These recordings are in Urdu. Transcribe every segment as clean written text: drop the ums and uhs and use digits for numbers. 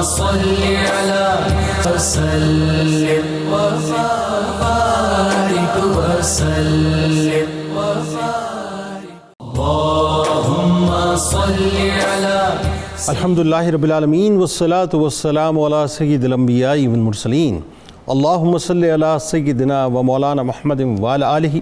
صل على وسلم وبارك وسلم اللهم صل على الحمدللہ رب العالمین والصلاة والسلام علی سید الانبیاء والمرسلین اللہم صلی علی سیدنا و مولانا محمد وعلی آلہ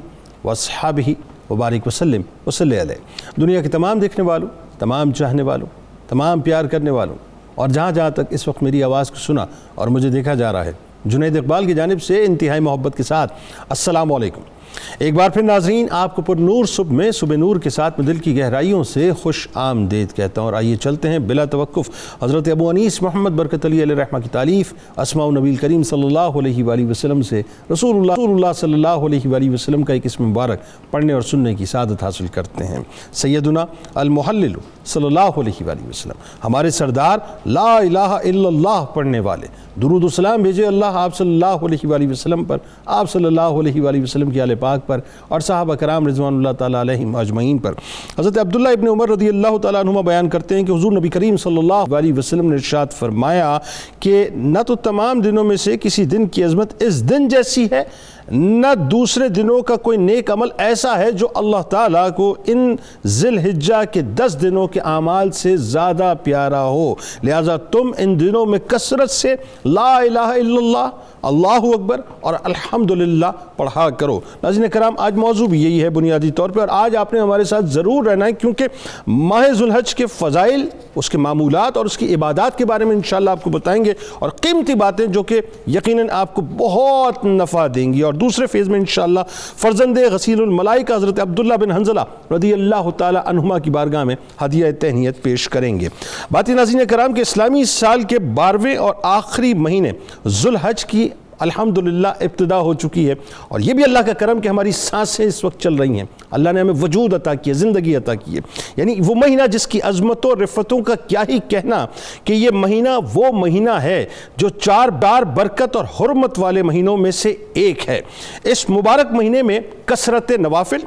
واصحابہ وبارک وسلم وصلی علیہ۔ دنیا کے تمام دیکھنے والوں، تمام چاہنے والوں، تمام پیار کرنے والوں اور جہاں جہاں تک اس وقت میری آواز کو سنا اور مجھے دیکھا جا رہا ہے، جنید اقبال کی جانب سے انتہائی محبت کے ساتھ السلام علیکم۔ ایک بار پھر ناظرین آپ کو پر نور صبح میں صبح نور کے ساتھ میں دل کی گہرائیوں سے خوش آمدید کہتا ہوں، اور آئیے چلتے ہیں بلا توقف حضرت ابو انیس محمد برکت علی علیہ رحمہ کی تالیف اسماء نبی کریم صلی اللہ علیہ وآلہ وسلم سے رسول اللہ صلی اللہ علیہ وآلہ وسلم کا ایک اسم مبارک پڑھنے اور سننے کی سعادت حاصل کرتے ہیں۔ سیدنا المحلل صلی اللہ علیہ وآلہ وسلم، ہمارے سردار لا الہ الا اللہ پڑھنے والے، درود و سلام بھیجے اللہ آپ صلی اللہ علیہ وآلہ وسلم پر، آپ صلی اللہ علیہ وآلہ وسلم کی آل پاک پر اور صحابہ کرام رضوان اللہ تعالیٰ علیہم اجمعین پر۔ حضرت عبداللہ ابن عمر رضی اللہ تعالیٰ عنہما بیان کرتے ہیں کہ حضور نبی کریم صلی اللہ علیہ وسلم نے ارشاد فرمایا کہ نہ تو تمام دنوں میں سے کسی دن کی عظمت اس دن جیسی ہے، نہ دوسرے دنوں کا کوئی نیک عمل ایسا ہے جو اللہ تعالیٰ کو ان ذی الحجہ کے 10 دنوں کے اعمال سے زیادہ پیارا ہو، لہٰذا تم ان دنوں میں کثرت سے لا الہ الا اللہ، اللہ اکبر اور الحمدللہ پڑھا کرو۔ ناظرین کرام، آج موضوع بھی یہی ہے بنیادی طور پہ، اور آج آپ نے ہمارے ساتھ ضرور رہنا ہے کیونکہ ماہ ذو الحج کے فضائل، اس کے معمولات اور اس کی عبادات کے بارے میں انشاءاللہ آپ کو بتائیں گے، اور قیمتی باتیں جو کہ یقیناً آپ کو بہت نفع دیں گی۔ اور دوسرے فیز میں انشاءاللہ فرزند غسیل الملائکہ حضرت عبداللہ بن حنظلہ رضی اللہ تعالی عنہما کی بارگاہ میں ہدیہ تہنیت پیش کریں گے۔ باتی ناظرین کرام کے اسلامی سال کے 12ویں اور آخری مہینے ذو الحج کی الحمدللہ ابتدا ہو چکی ہے، اور یہ بھی اللہ کا کرم کہ ہماری سانسیں اس وقت چل رہی ہیں، اللہ نے ہمیں وجود عطا کیا، زندگی عطا کی ہے۔ یعنی وہ مہینہ جس کی عظمتوں اور رفتوں کا کیا ہی کہنا کہ یہ مہینہ وہ مہینہ ہے جو 4 بار برکت اور حرمت والے مہینوں میں سے ایک ہے۔ اس مبارک مہینے میں کثرت نوافل،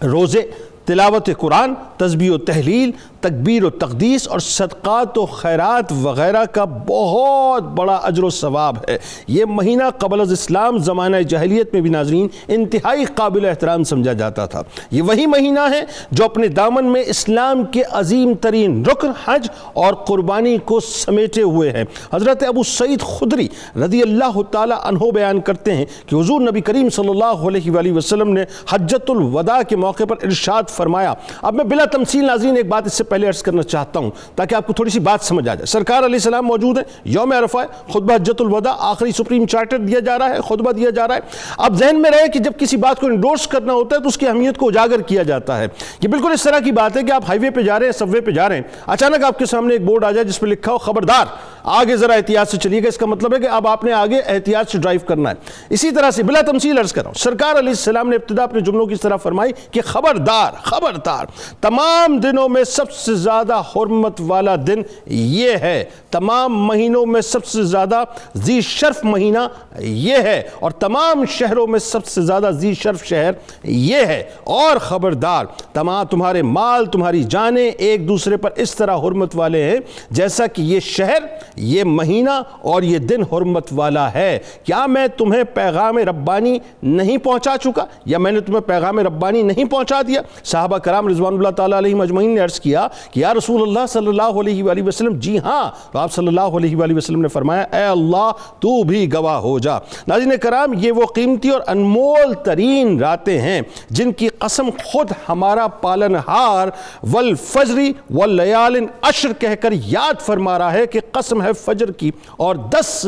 روزے، تلاوت قرآن، تسبیح و تحلیل، تکبیر و تقدیس اور صدقات و خیرات وغیرہ کا بہت بڑا اجر و ثواب ہے۔ یہ مہینہ قبل از اسلام زمانہ جاہلیت میں بھی ناظرین انتہائی قابل احترام سمجھا جاتا تھا۔ یہ وہی مہینہ ہے جو اپنے دامن میں اسلام کے عظیم ترین رکن حج اور قربانی کو سمیٹے ہوئے ہے۔ حضرت ابو سعید خدری رضی اللہ تعالی عنہ بیان کرتے ہیں کہ حضور نبی کریم صلی اللہ علیہ وآلہ وسلم نے حجۃ الوداع کے موقع پر ارشاد فرمایا۔ اب میں بلا تمثیل ناظرین ایک بات اس سے پہلے عرض کرنا چاہتا ہوں تاکہ آپ کو تھوڑی سی بات سمجھ آ جائے۔ سرکار علیہ السلام موجود ہیں، یوم عرفہ ہے، خطبہ حجۃ الوداع، آخری سپریم چارٹر دیا جا رہا ہے، خطبہ دیا جا رہا ہے۔ اب ذہن میں رہے کہ جب کسی بات کو انڈورس کرنا ہوتا ہے تو اس کی اہمیت کو اجاگر کیا جاتا ہے۔ یہ بالکل اس طرح کی بات ہے کہ آپ ہائی وے پہ جا رہے ہیں، سب وے پہ جا رہے ہیں، اچانک آپ کے سامنے ایک بورڈ آ جائے جس پہ لکھا ہو خبردار آگے ذرا احتیاط سے چلیے گا، اس کا مطلب ہے کہ اب آپ نے آگے احتیاط سے ڈرائیو کرنا ہے۔ اسی طرح سے بلا تمثیل عرض کر رہا ہوں، سرکار علیہ السلام نے ابتدا اپنے جملوں کی اس طرح فرمائی کہ خبردار خبردار، تمام دنوں میں سب سے زیادہ حرمت والا دن یہ ہے، تمام مہینوں میں سب سے زیادہ ذی شرف مہینہ یہ ہے، اور تمام شہروں میں سب سے زیادہ ذی شرف شہر یہ ہے، اور خبردار تمہارے مال تمہاری جانیں ایک دوسرے پر اس طرح حرمت والے ہیں جیسا کہ یہ شہر، یہ مہینہ اور یہ دن حرمت والا ہے۔ کیا میں تمہیں پیغام ربانی نہیں پہنچا چکا، یا میں نے تمہیں پیغام ربانی نہیں پہنچا دیا؟ صحابہ کرام رضوان اللہ تعالیٰ علیہم اجمعین نے عرض کیا کہ یا رسول اللہ صلی اللہ علیہ وآلہ وسلم جی ہاں، تو آپ صلی اللہ علیہ وآلہ وسلم نے فرمایا اے اللہ تو بھی گواہ ہو جا۔ ناظرین کرام، یہ وہ قیمتی اور انمول ترین راتیں ہیں جن کی قسم خود ہمارا پالنہار والفجر واللیال عشر کہہ کر یاد فرما رہا ہے کہ قسم ہے فجر کی اور 10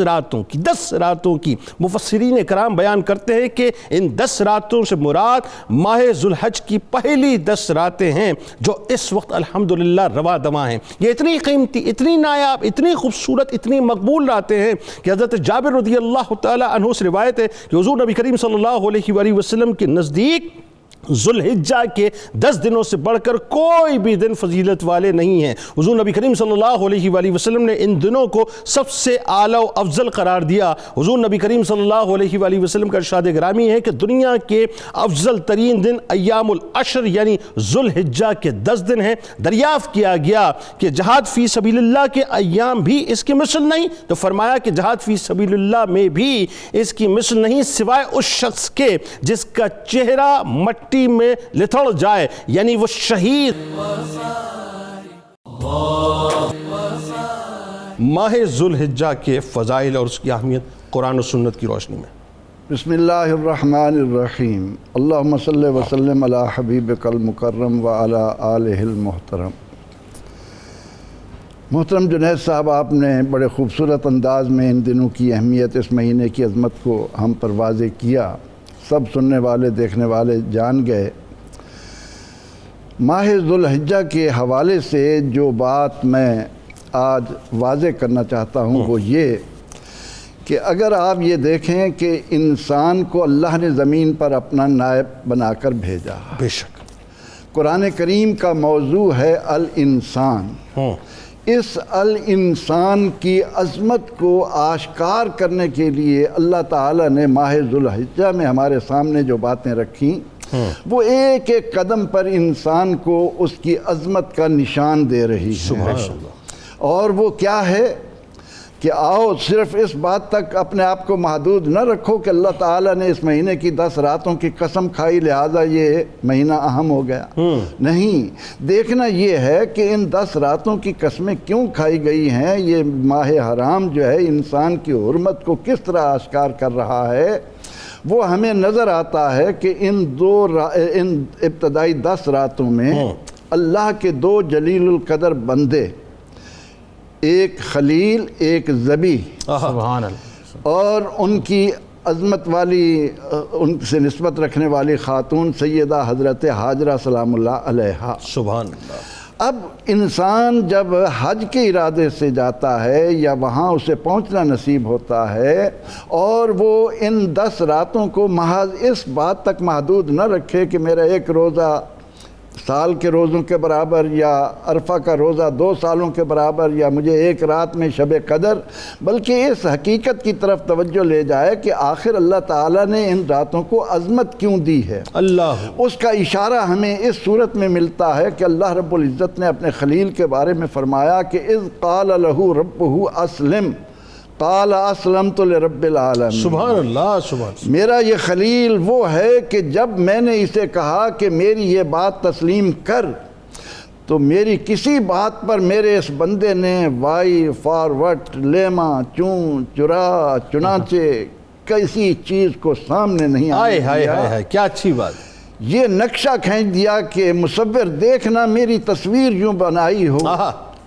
راتوں کی۔ مفسرین کرام بیان کرتے ہیں کہ ان 10 راتوں سے مراد ماہ ذو الحج کی پہلی 10 راتیں ہیں جو اس وقت الحمدللہ رواں دواں ہیں۔ یہ اتنی قیمتی، اتنی نایاب، اتنی خوبصورت، اتنی مقبول راتیں ہیں کہ حضرت جابر رضی اللہ تعالی عنہ سے روایت ہے کہ حضور نبی کریم صلی اللہ علیہ وآلہ وسلم کے نزدیک ذوالحجہ کے 10 دنوں سے بڑھ کر کوئی بھی دن فضیلت والے نہیں ہیں۔ حضور نبی کریم صلی اللہ علیہ وآلہ وسلم نے ان دنوں کو سب سے اعلیٰ و افضل قرار دیا۔ حضور نبی کریم صلی اللہ علیہ وآلہ وسلم کا ارشاد گرامی ہے کہ دنیا کے افضل ترین دن ایام العشر یعنی ذوالحجہ کے 10 دن ہیں۔ دریافت کیا گیا کہ جہاد فی سبیل اللہ کے ایام بھی اس کی مثل نہیں، تو فرمایا کہ جہاد فی سبیل اللہ میں بھی اس کی مثل نہیں سوائے اس شخص کے جس کا چہرہ مٹی میں لتھڑ جائے، یعنی وہ شہید۔ ماہ ذوالحجہ کے فضائل اور اس کی اہمیت قرآن و سنت کی روشنی میں۔ بسم اللہ الرحمن الرحیم، اللہم صلی وسلم علی حبیبک المکرم وعلی آلہ المحترم۔ محترم جنید صاحب، آپ نے بڑے خوبصورت انداز میں ان دنوں کی اہمیت، اس مہینے کی عظمت کو ہم پر واضح کیا، سب سننے والے دیکھنے والے جان گئے۔ ماہ ذوالحجہ کے حوالے سے جو بات میں آج واضح کرنا چاہتا ہوں وہ یہ کہ اگر آپ یہ دیکھیں کہ انسان کو اللہ نے زمین پر اپنا نائب بنا کر بھیجا، بے شک قرآن کریم کا موضوع ہے الانسان۔ اس الانسان کی عظمت کو آشکار کرنے کے لیے اللہ تعالیٰ نے ماہ ذوالحجہ میں ہمارے سامنے جو باتیں رکھیں وہ ایک ایک قدم پر انسان کو اس کی عظمت کا نشان دے رہی ہے۔ اور وہ کیا ہے کہ آؤ صرف اس بات تک اپنے آپ کو محدود نہ رکھو کہ اللہ تعالیٰ نے اس مہینے کی 10 راتوں کی قسم کھائی لہٰذا یہ مہینہ اہم ہو گیا۔ نہیں، دیکھنا یہ ہے کہ ان 10 راتوں کی قسمیں کیوں کھائی گئی ہیں، یہ ماہ حرام جو ہے انسان کی حرمت کو کس طرح آشکار کر رہا ہے۔ وہ ہمیں نظر آتا ہے کہ ان ابتدائی 10 راتوں میں اللہ کے 2 جلیل القدر بندے، ایک خلیل ایک ذبی، سبحان اللہ، اور ان کی عظمت والی ان سے نسبت رکھنے والی خاتون سیدہ حضرت حاجرہ سلام اللہ علیہا۔ سبحان اللہ۔ اب انسان جب حج کے ارادے سے جاتا ہے یا وہاں اسے پہنچنا نصیب ہوتا ہے اور وہ ان 10 راتوں کو محض اس بات تک محدود نہ رکھے کہ میرا ایک روزہ سال کے روزوں کے برابر یا عرفہ کا روزہ 2 سالوں کے برابر یا مجھے ایک رات میں شب قدر، بلکہ اس حقیقت کی طرف توجہ لے جائے کہ آخر اللہ تعالیٰ نے ان راتوں کو عظمت کیوں دی ہے۔ اللہ اس کا اشارہ ہمیں اس صورت میں ملتا ہے کہ اللہ رب العزت نے اپنے خلیل کے بارے میں فرمایا کہ اذ قال لہ ربہ اسلم قال اسلمت لرب العالمین۔ سبحان اللہ، سبحان اللہ۔ میرا یہ خلیل وہ ہے کہ جب میں نے اسے کہا کہ میری یہ بات تسلیم کر تو میری کسی بات پر میرے اس بندے نے وائی فاروٹ لیما چون چرا چنانچہ کسی چیز کو سامنے نہیں آنے دیا۔ کیا اچھی بات۔ یہ نقشہ کھینچ دیا کہ مصور دیکھنا میری تصویر یوں بنائی ہو،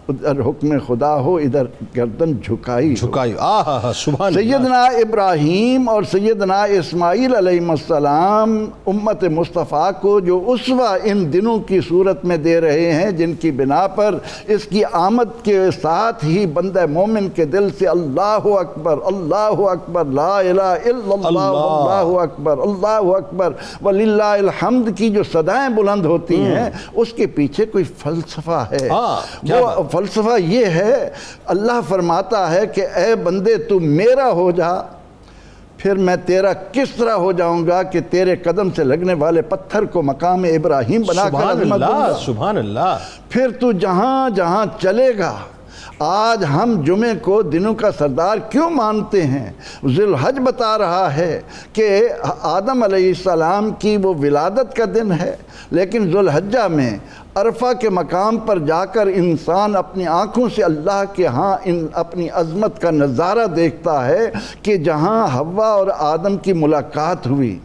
ادھر حکم خدا ہو ادھر گردن جھکائی سبحان سیدنا ابراہیم اور سیدنا اسماعیل علیہ السلام امت مصطفیٰ کو جو اسوہ ان دنوں کی صورت میں دے رہے ہیں، جن کی بنا پر اس کی آمد کے ساتھ ہی بندہ مومن کے دل سے اللہ اکبر اللہ اکبر لا الہ الا اللہ اللہ اکبر اللہ اکبر وللہ الحمد کی جو صدائیں بلند ہوتی ہیں، اس کے پیچھے کوئی فلسفہ ہے۔ وہ فلسفہ یہ ہے، اللہ فرماتا ہے کہ اے بندے تو میرا ہو جا، پھر میں تیرا کس طرح ہو جاؤں گا کہ تیرے قدم سے لگنے والے پتھر کو مقام ابراہیم بنا کر عظمت دوں گا۔ سبحان اللہ۔ پھر تو جہاں جہاں چلے گا۔ آج ہم جمعے کو دنوں کا سردار کیوں مانتے ہیں؟ ذوالحج بتا رہا ہے کہ آدم علیہ السلام کی وہ ولادت کا دن ہے، لیکن ذوالحجہ میں عرفہ کے مقام پر جا کر انسان اپنی آنکھوں سے اللہ کے ہاں اپنی عظمت کا نظارہ دیکھتا ہے کہ جہاں حوا اور آدم کی ملاقات ہوئی،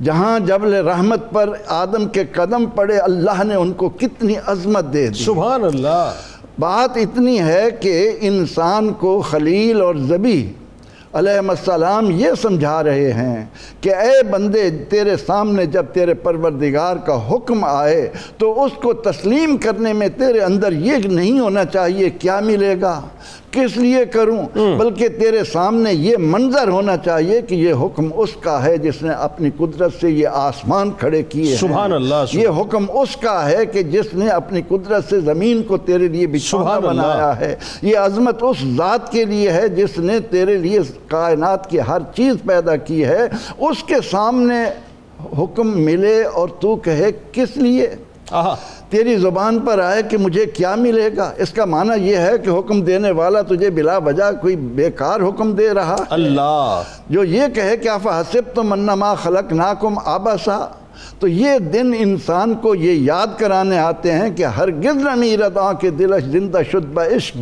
جہاں جبل رحمت پر آدم کے قدم پڑے، اللہ نے ان کو کتنی عظمت دے دی۔ سبحان اللہ۔ بات اتنی ہے کہ انسان کو خلیل اور ذبی علیہ السلام یہ سمجھا رہے ہیں کہ اے بندے، تیرے سامنے جب تیرے پروردگار کا حکم آئے تو اس کو تسلیم کرنے میں تیرے اندر یہ نہیں ہونا چاہیے کیا ملے گا، کس لیے کروں، بلکہ تیرے سامنے یہ منظر ہونا چاہیے کہ یہ حکم اس کا ہے جس نے اپنی قدرت سے یہ آسمان کھڑے کیے ہیں، سبحان اللہ، یہ حکم اس کا ہے کہ جس نے اپنی قدرت سے زمین کو تیرے لیے بچھونا بنایا ہے، یہ عظمت اس ذات کے لیے ہے جس نے تیرے لیے کائنات کی ہر چیز پیدا کی ہے، اس کے سامنے حکم ملے اور تو کہے کس لیے؟ تیری زبان پر آئے کہ مجھے کیا ملے گا، اس کا معنی یہ ہے کہ حکم دینے والا تجھے بلا وجہ کوئی بیکار حکم دے رہا ہے۔ اللہ جو یہ کہے کہ افحسبتم انما خلقناکم عبثا، تو یہ دن انسان کو یہ یاد کرانے آتے ہیں کہ ہرگز نہ میرد آنکھ دلش زندہ شد بعشق،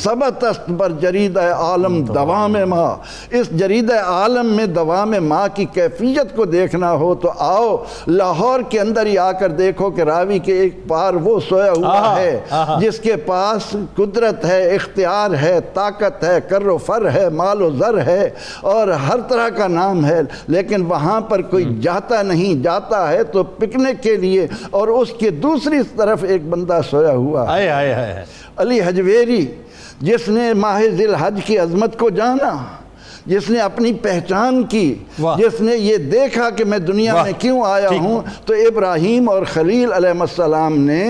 ثبت است بر جرید عالم دوام ماں۔ اس جرید عالم میں دوام ماں کی کیفیت کو دیکھنا ہو تو آؤ لاہور کے اندر ہی آ کر دیکھو کہ راوی کے ایک پار وہ سویا ہوا ہے جس کے پاس قدرت ہے، اختیار ہے، طاقت ہے، کر و فر ہے، مال و زر ہے اور ہر طرح کا نام ہے، لیکن وہاں پر کوئی جاتا نہیں، جاتا ہے تو پکنک کے لیے، اور اس کے دوسری طرف ایک بندہ سویا ہوا ہے۔ علی حجویری جس نے ماہ ذی الحج کی عظمت کو جانا، جس نے اپنی پہچان کی، جس نے یہ دیکھا کہ میں دنیا میں کیوں آیا ہوں، تو ابراہیم اور خلیل علیہ السلام نے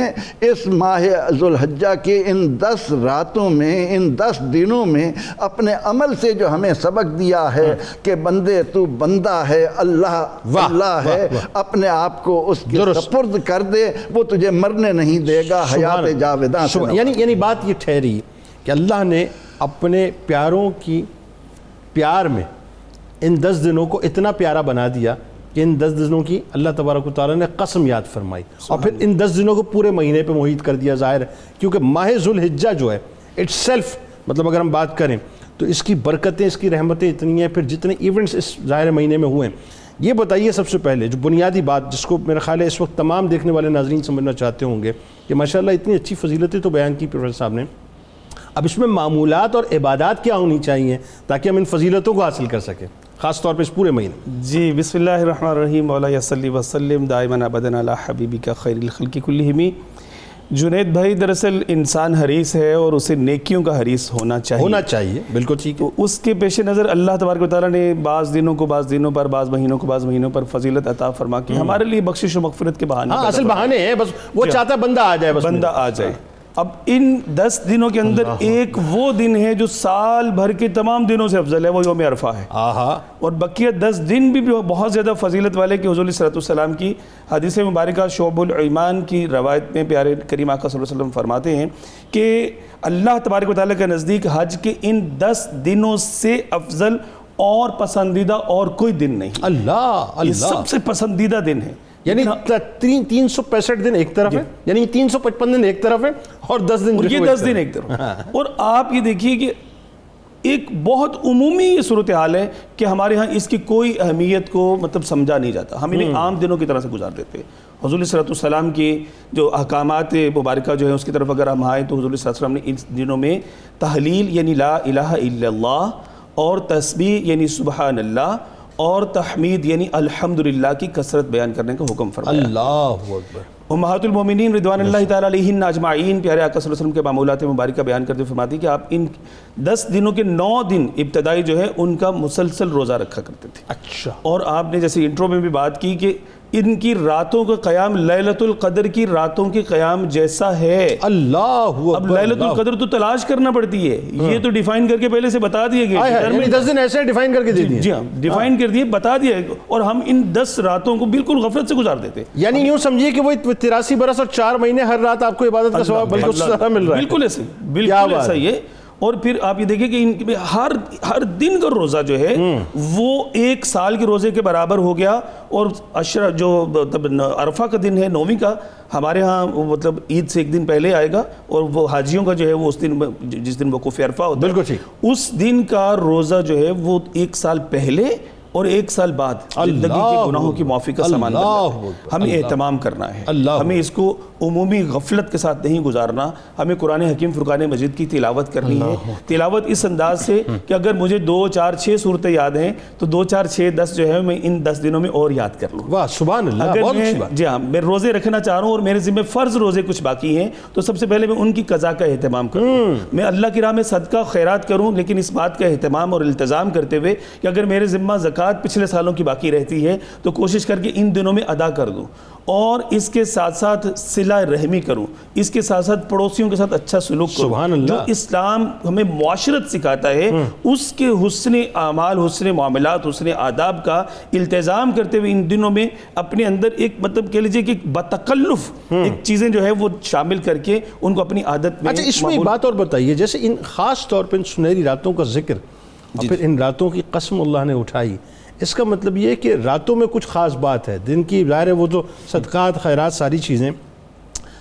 اس ماہ ذو الحجہ کے ان 10 راتوں میں، ان 10 دنوں میں اپنے عمل سے جو ہمیں سبق دیا ہے کہ بندے تو بندہ ہے، اللہ اللہ ہے، اپنے آپ کو اس کے سپرد کر دے، وہ تجھے مرنے نہیں دے گا، حیات جاوداں سے۔ یعنی بات یہ ٹھہری کہ اللہ نے اپنے پیاروں کی پیار میں ان 10 دنوں کو اتنا پیارا بنا دیا کہ ان 10 دنوں کی اللہ تبارک و تعالیٰ نے قسم یاد فرمائی، اور پھر ان 10 دنوں کو پورے مہینے پہ محیط کر دیا۔ ظاہر ہے کیونکہ ماہ ذو الحجہ جو ہے اٹ سیلف، مطلب اگر ہم بات کریں تو اس کی برکتیں، اس کی رحمتیں اتنی ہیں، پھر جتنے ایونٹس اس ظاہر مہینے میں ہوئے ہیں۔ یہ بتائیے سب سے پہلے جو بنیادی بات جس کو میرا خیال ہے اس وقت تمام دیکھنے والے ناظرین سمجھنا چاہتے ہوں گے کہ ماشاءاللہ اتنی اچھی فضیلتیں تو بیان کی پروفیسر صاحب نے، اب اس میں معمولات اور عبادات کیا ہونی چاہیے تاکہ ہم ان فضیلتوں کو حاصل کر سکیں خاص طور پہ اس پورے مہینے؟ جی بسم اللہ الرحمن الرحیم، مولا صلی وسلم دائما ابدا علی حبیبک خیر الخلق کلہم۔ جنید بھائی دراصل انسان حریص ہے اور اسے نیکیوں کا حریص ہونا چاہیے، بالکل ٹھیک ہے۔ اس کے پیش نظر اللہ تبارک و تعالیٰ نے بعض دنوں کو بعض دنوں پر، بعض مہینوں پر فضیلت عطا فرما کے ہمارے لیے بخشش و مغفرت کے بہانے، اصل بہانے ہیں، بس وہ چاہتا ہے بندہ آ جائے۔ اب ان 10 دنوں کے اندر ایک وہ دن ہے جو سال بھر کے تمام دنوں سے افضل ہے، وہ یوم عرفہ ہے، اور بقیہ 10 دن بھی بہت زیادہ فضیلت والے کہ حضور صلی اللہ علیہ وسلم کی حدیث مبارکہ شعب الایمان کی روایت میں پیارے کریم آقا صلی اللہ علیہ وسلم فرماتے ہیں کہ اللہ تبارک و تعالیٰ کے نزدیک حج کے ان 10 دنوں سے افضل اور پسندیدہ اور کوئی دن نہیں۔ اللہ یہ سب سے پسندیدہ دن ہے، یعنی 365 دن ایک طرف ہے، یعنی 355 دن ایک طرف ہے اور 10 دن یہ 10 دن ایک طرف۔ اور آپ یہ دیکھیے کہ ایک بہت عمومی یہ صورتحال ہے کہ ہمارے ہاں اس کی کوئی اہمیت کو مطلب سمجھا نہیں جاتا، ہم انہیں عام دنوں کی طرح سے گزار دیتے ہیں۔ حضور صلی اللہ علیہ وسلم کی جو احکامات مبارکہ جو ہے اس کی طرف اگر ہم آئیں تو حضور صلی اللہ علیہ وسلم نے ان دنوں میں تحلیل یعنی لا الہ الا اللہ، اور تسبیح یعنی سبحان اللہ، اور تحمید یعنی الحمدللہ کی کثرت بیان کرنے کا حکم فرمایا۔ اللہ اکبر۔ امہات المومنین رضوان اللہ تعالیٰ علیہن اجمعین پیارے آقا صلی اللہ علیہ وسلم کے معمولات مبارکہ بیان کرتے فرماتی کہ آپ ان 10 دنوں کے 9 دن ابتدائی جو ہے ان کا مسلسل روزہ رکھا کرتے تھے۔ اچھا، اور آپ نے جیسے انٹرو میں بھی بات کی کہ ان کی راتوں کا قیام لیلۃ القدر کی راتوں کے قیام جیسا ہے۔ اللہ اب لیلۃ القدر تو تلاش کرنا پڑتی ہے، یہ تو ڈیفائن کر کے پہلے سے بتا دیے گئے، یعنی 10 دن ایسے ڈیفائن کر کے دے دیے۔ جی ہاں ڈیفائن کر دیے، بتا دیا، اور ہم ان 10 راتوں کو بالکل غفلت سے گزار دیتے۔ یعنی یوں سمجھیے کہ وہ 83 برس اور 4 مہینے ہر رات آپ کو عبادت کا ثواب بالکل سارا مل رہا ہے۔ بالکل ایسے، بالکل ایسا ہی ہے۔ اور پھر آپ یہ دیکھیں کہ ان کے ہر دن کا روزہ جو ہے وہ 1 سال کے روزے کے برابر ہو گیا۔ اور جو عرفہ کا دن ہے 9ویں کا، ہمارے ہاں مطلب عید سے 1 دن پہلے آئے گا، اور وہ حاجیوں کا جو ہے وہ اس دن جس دن وقوف عرفہ ہوتا ہے، بالکل ٹھیک، اس دن کا روزہ جو ہے وہ 1 سال پہلے اور 1 سال بعد زندگی کے گناہوں کی معافی کا سامان بننا ہے. ہمیں اہتمام کرنا ہے, ہمیں اس کو عمومی غفلت کے ساتھ نہیں گزارنا. ہمیں قرآن حکیم فرقان مجید کی تلاوت کرنی ہے, تلاوت اس انداز سے کہ اگر مجھے 2 4 6 صورتیں یاد ہیں تو 2 4 6 10 جو ہے میں ان 10 دنوں میں اور یاد کر لوں. واہ سبحان اللہ, اگر بہت میں اچھی بات. جی ہاں میں روزے رکھنا چاہ رہا ہوں اور میرے ذمہ فرض روزے کچھ باقی ہیں تو سب سے پہلے میں ان کی قضا کا اہتمام کروں. میں اللہ کی راہ میں صدقہ خیرات کروں, لیکن اس بات کا اہتمام اور التزام کرتے ہوئے کہ اگر میرے ذمہ زکوٰۃ پچھلے سالوں کی باقی رہتی ہے تو کوشش کر کے ان دنوں میں ادا کر دوں. اور اس کے ساتھ ساتھ صلہ رحمی کروں, اس کے ساتھ ساتھ پڑوسیوں کے ساتھ اچھا سلوک کروں. سبحان اللہ. جو اسلام ہمیں معاشرت سکھاتا ہے اس کے حسن اعمال, حسن معاملات, حسن آداب کا التزام کرتے ہوئے ان دنوں میں اپنے اندر ایک مطلب کہہ لیجئے کہ بتکلف ایک چیزیں جو ہے وہ شامل کر کے ان کو اپنی عادت میں. اچھا اس میں ایک بات اور بتائیے, جیسے ان خاص طور پہ ان سنہری راتوں کا ذکر اور پھر ان راتوں کی قسم اللہ نے اٹھائی, اس کا مطلب یہ ہے کہ راتوں میں کچھ خاص بات ہے, دن کی ظاہر ہے وہ تو صدقات خیرات ساری چیزیں.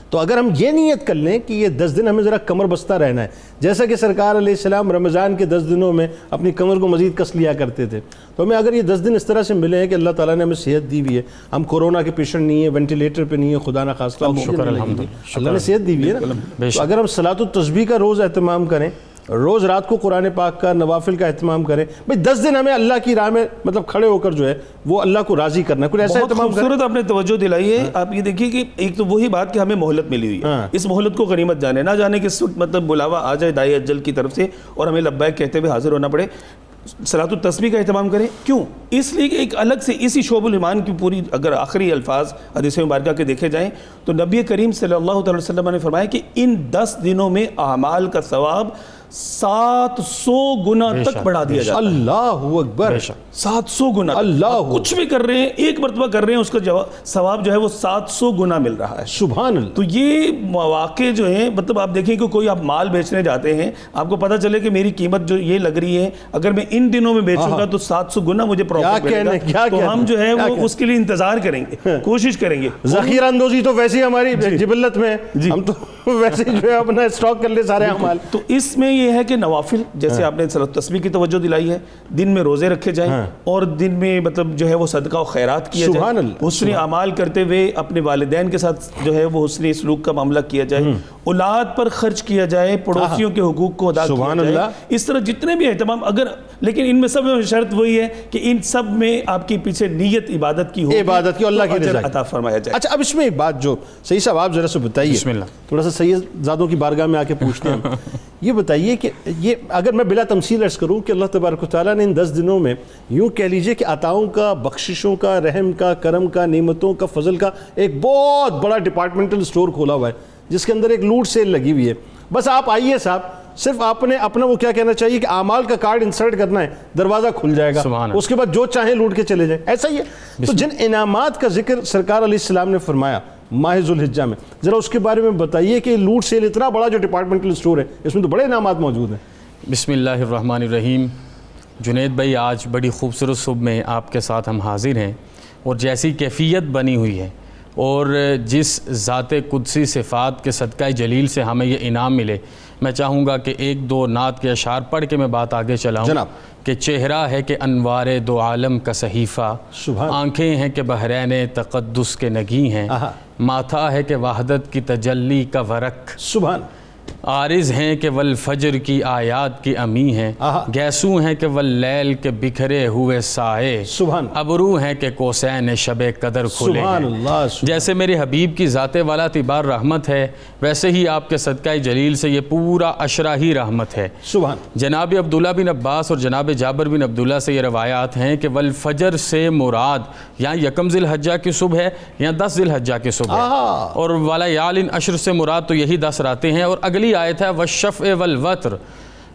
تو اگر ہم یہ نیت کر لیں کہ یہ 10 دن ہمیں ذرا کمر بستہ رہنا ہے, جیسا کہ سرکار علیہ السلام رمضان کے 10 دنوں میں اپنی کمر کو مزید کس لیا کرتے تھے, تو ہمیں اگر یہ 10 دن اس طرح سے ملے ہیں کہ اللہ تعالیٰ نے ہمیں صحت دی ہوئی ہے, ہم کورونا کے پیشنٹ نہیں ہیں, وینٹیلیٹر پہ نہیں ہے, خدا نہ خواستہ اللہ نے صحت دی ہوئی ہے نا, تو اگر ہم صلاۃ التسبیح کا روز اہتمام کریں, روز رات کو قرآن پاک کا نوافل کا اہتمام کریں, بھئی 10 دن ہمیں اللہ کی راہ میں مطلب کھڑے ہو کر جو ہے وہ اللہ کو راضی کرنا ہے, کچھ ایسا اہتمام کریں. خوبصورت آپ نے توجہ دلائی ہے. آپ یہ دیکھیے کہ ایک تو وہی بات کہ ہمیں مہلت ملی ہوئی ہے, اس مہلت کو غنیمت جانے, نہ جانے کہ مطلب بلاوا آ جائے دائی اجل کی طرف سے اور ہمیں لبیک کہتے ہوئے حاضر ہونا پڑے. صلاۃ التسبیح کا اہتمام کریں. کیوں؟ اس لیے کہ ایک الگ سے اسی شعب الایمان کی پوری اگر آخری الفاظ حدیث مبارکہ کے دیکھے جائیں تو نبی کریم صلی اللہ علیہ وسلم نے فرمایا کہ ان 10 دنوں میں اعمال کا ثواب 700 گنا تک بڑھا دیا جاتا ہے. اللہ اکبر, 700 گنا. اللہ کچھ بھی کر رہے ہیں, ایک مرتبہ کر رہے ہیں, اس کا ثواب جو ہے وہ 700 گنا مل رہا ہے. سبحان اللہ. تو یہ مواقع جو ہیں, مطلب آپ دیکھیں کہ کوئی آپ مال بیچنے جاتے ہیں, آپ کو پتہ چلے کہ میری قیمت جو یہ لگ رہی ہے, اگر میں ان دنوں میں بیچوں گا تو 700 گنا مجھے پروفٹ ملے گا. تو ہم جو ہے وہ اس کے لیے انتظار کریں گے, کوشش کریں گے. ذخیرہ اندوزی تو ویسے ہماری جبلت میں, ہم تو ویسے جو ہے اپنا اسٹاک کر لے سارے اعمال. تو اس میں یہ ہے کہ نوافل, جیسے آپ نے صلاۃ التسبیح کی توجہ دلائی ہے, دن میں روزے رکھے جائیں اور دن میں مطلب جو ہے وہ صدقہ و خیرات کیا جائے, حسن اعمال کرتے ہوئے اپنے والدین کے ساتھ جو ہے وہ حسن سلوک کا معاملہ کیا جائے, اولاد پر خرچ کیا جائے, پڑوسیوں کے حقوق کو ادا کیا جائے. اس طرح جتنے بھی اہتمام, اگر لیکن ان میں سب میں شرط وہی ہے کہ ان سب میں آپ کی پیچھے نیت عبادت کی ہو, عبادت کی اللہ کی رضا عطا فرمایا جائے. اچھا اب اس میں ایک بات جو سید صاحب آپ ذرا سے بتائیے, بسم اللہ, تھوڑا سا سید زادوں کی بارگاہ میں آ کے پوچھتے ہیں, یہ بتائیے کہ یہ اگر میں بلا تمثیل عرض کروں کہ اللہ تبارک و تعالیٰ نے ان 10 دنوں میں یوں کہہ لیجئے کہ عطاؤں کا, بخششوں کا, رحم کا, کرم کا, نعمتوں کا, فضل کا ایک بہت بڑا ڈپارٹمنٹل سٹور کھولا ہوا ہے جس کے اندر ایک لوٹ سیل لگی ہوئی ہے. بس آپ آئیے صاحب, صرف آپ نے اپنا وہ کیا کہنا چاہیے کہ اعمال کا کارڈ انسرٹ کرنا ہے, دروازہ کھل جائے گا, اس کے بعد جو چاہیں لوٹ کے چلے جائیں. ایسا ہی ہے. تو جن انعامات کا ذکر سرکار علیہ السلام نے فرمایا ماہ ذوالحجہ میں, ذرا اس کے بارے میں بتائیے کہ لوٹ سیل اتنا بڑا جو ڈپارٹمنٹل سٹور ہے اس میں تو بڑے انعامات موجود ہیں. بسم اللہ الرحمن الرحیم. جنید بھائی, آج بڑی خوبصورت صبح میں آپ کے ساتھ ہم حاضر ہیں, اور جیسی کیفیت بنی ہوئی ہے اور جس ذات قدسی صفات کے صدقہ جلیل سے ہمیں یہ انعام ملے, میں چاہوں گا کہ 1-2 نعت کے اشعار پڑھ کے میں بات آگے چلاؤں. جناب. کہ چہرہ ہے کہ انوار 2 عالم کا صحیفہ, آنکھیں ہیں کہ بحرین تقدس کے نگی ہیں, ماتھا ہے کہ وحدت کی تجلی کا ورق, سبحان, عارض ہیں کہ والفجر کی آیات کی امی ہیں, گیسو ہیں کہ واللیل کے بکھرے ہوئے سائے, سبحان, ابرو ہیں کہ کوسین شب قدر کھلے ہیں. جیسے میرے حبیب کی ذات والا تبار رحمت ہے, ویسے ہی آپ کے صدقہ جلیل سے یہ پورا عشرہ ہی رحمت ہے. سبحان. جناب عبداللہ بن عباس اور جناب جابر بن عبداللہ سے یہ روایات ہیں کہ والفجر سے مراد یا 1 ذی الحجہ کی صبح ہے یا 10 ذی الحجہ کی صبح ہے, اور والیال عشر سے مراد تو یہی 10 راتیں ہیں. اور اگلی آیت ہے والشفع والوتر,